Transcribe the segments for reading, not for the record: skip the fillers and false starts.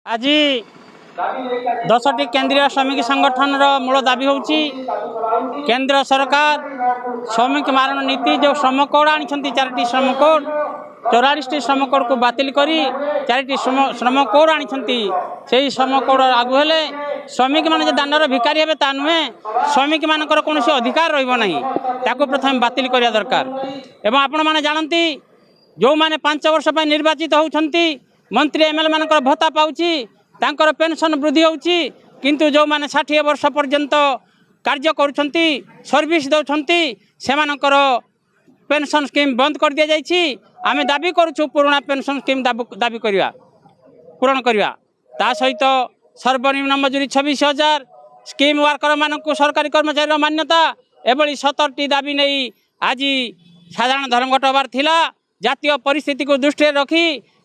आज 10टी केंद्रीय श्रमिक संगठन मूल दाबी हूँ केंद्र सरकार श्रमिक मारण नीति जो श्रम कोड आनी 4टी श्रम कोड 44टी श्रम कोड को बातिल करी 4टी श्रम कोड आनी से श्रम कोड लागू हेले श्रमिक मान दांडर भिकारी हे ता नुहे श्रमिक मानकर कौन अधिकार रही प्रथम बातिल करने दरकार एवं आपण मैंने जानती जो मैंने 5 वर्ष पर निर्वाचित होती मंत्री एमएलए मान भत्ता पाऊँची तांकर पेंशन वृद्धि होची किंतु जो माने 60 वर्ष पर्यंत कार्य करुछंती सर्विस दउछंती सेमानकर पेंशन स्कीम बंद कर दिया जाइछि। आमे दाबी करूछु पुराना पेंशन स्कीम दाबी करिया पूरण करिया ता सहित सर्वनिम्न मजूरी 26,000 स्कीम वर्कर मानकु सरकारी कर्मचारी मान्यता एभली 17टी दाबी नहीं आज साधारण धर्मघट होबार थिला। जातीय परिस्थिति को दृष्टि रखी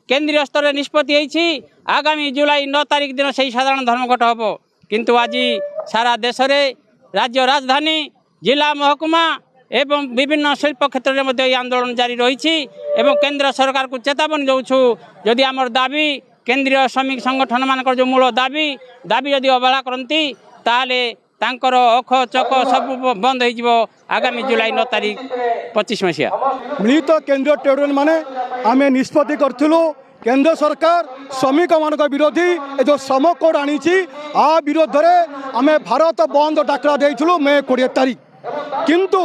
केंद्रीय स्तर में निष्पत्ति होती आगामी जुलाई 9 तारिख दिन से साधारण धर्मघट हम किंतु आज सारा देश में राज्य राजधानी जिला महकुमा एवं विभिन्न शिल्प क्षेत्र में आंदोलन जारी रही एवं केंद्र सरकार को चेतावनी दौछु जदि आमर दाबी केंद्रीय श्रमिक संगठन मान जो मूल दाबी जदि अवहेला करती ताले तांकर अख चक सब बंद हो आगामी जुलाई 9 तारिख 25 मसीहा मिलित केंद्रीय ट्रेड यूनियन माने आमे निष्पत्ति करथिलु केंद्र सरकार श्रमिक मान विरोधी जो श्रम कोड आनी आ विरोध में आमे भारत बंद डाकरा देइथिलु मे 20 तारिख किंतु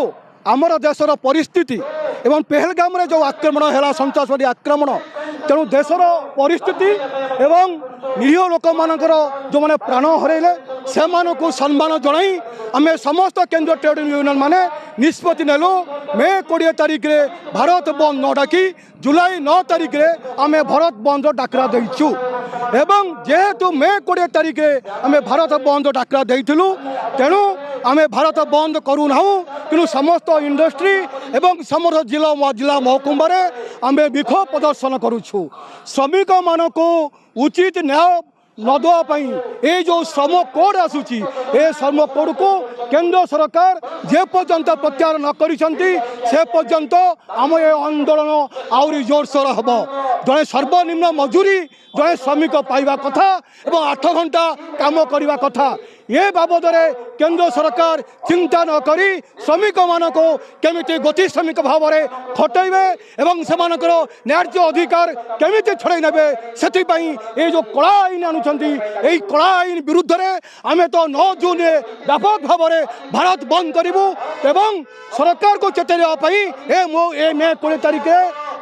आमर देशर परिस्थिति एवं पहलगाम रे जो आक्रमण है सन्तासवादी आक्रमण तेणु देशर परिस्थिति एवं निरीह लोक मानकर जो मैंने प्राण हरइले से सम्मान जनाई आम समस्त केंद्र ट्रेड यूनियन माने निष्पत्ति नेलु मे 20 तारिख रे भारत बंद न डाकी जुलाई 9 तारिख रे आम भारत बंद डाकरा देइछु एवं जेहेतु मे 20 तारिख रे आम भारत बंद डाकरा देइथिलु तेणु आम भारत बंद करूना कि समस्त इंडस्ट्री एवं समस्त जिला महकुमा आम विक्षोभ प्रदर्शन करुछु श्रमिक मान को उचित न्याय न देवाई ये जो श्रम कोड आसूची ए श्रम कोड को केंद्र सरकार जे पर्यंत प्रत्याहार न करिसंती से पर्यंत आम ये आंदोलन आउरी जोरसोर हम जड़े सर्वनिम्न मजूरी जड़े श्रमिक पाइबा कथा एवं 8 घंटा काम करने कथा ये बाबद केंद्र सरकार चिंता न करी श्रमिक मान को केमिति गति श्रमिक भाव में खटेबे एवं सेमानकर न्याय्य अधिकार केमिति छड़ाई नेबे सेथिपाई ये जो कला आईन आनुछंती एई कला आईन विरुद्ध रे आमे तो 9 जून व्यापक भाव में भारत बंद करिबु एवं सरकार को चेताइबा पई ए मे 20 तारिख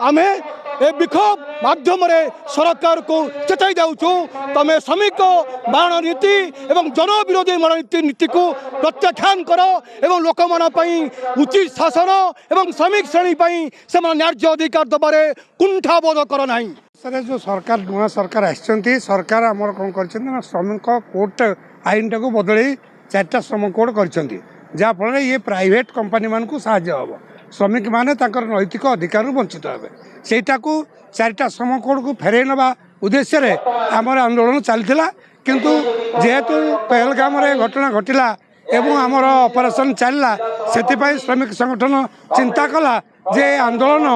आमे ए विक्षोभ माध्यम रे सरकार को चेताई देउछु तमे श्रमिक मारण नीति एवं जन विरोधी मारण नीति को प्रत्याख्यान करो एवं लोक मान पई उचित शासन एवं श्रमिक श्रेणी पई से न्याय्य अधिकार दबारे कुंठाबोध कर नाही। सर जो सरकार नुआ सरकार आछंती सरकार हमर कोन करछन श्रमिक कोड आईन टाको बदलै 4टा श्रम कोड करछंती जा फल ये प्राइवेट कंपनी मान को साहाय्य हम श्रमिक माने तांकर नैतिक अधिकार वंचित हे सेटा को 4टा श्रम कोड को फेरे नबा उद्देश्य रे हमर आंदोलन चलथिला किंतु जेहेतु पहलगाम रे घटना घटिला एवं आमर ऑपरेशन चलला सेतिपाई श्रमिक संगठन चिंता कला जे आंदोलन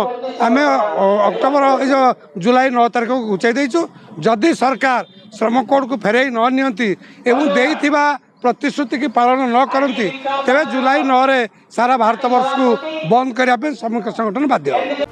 आम अक्टोबर जो जुलाई 9 तारिख को घुचाई देइछु जदि सरकार श्रम कोड को फेरे न नियंती एवं देइथिबा प्रतिश्रुति की पालन न करती तेरे जुलाई 9 रे सारा भारत वर्ष को बंद करने श्रमिक संगठन बाध्य।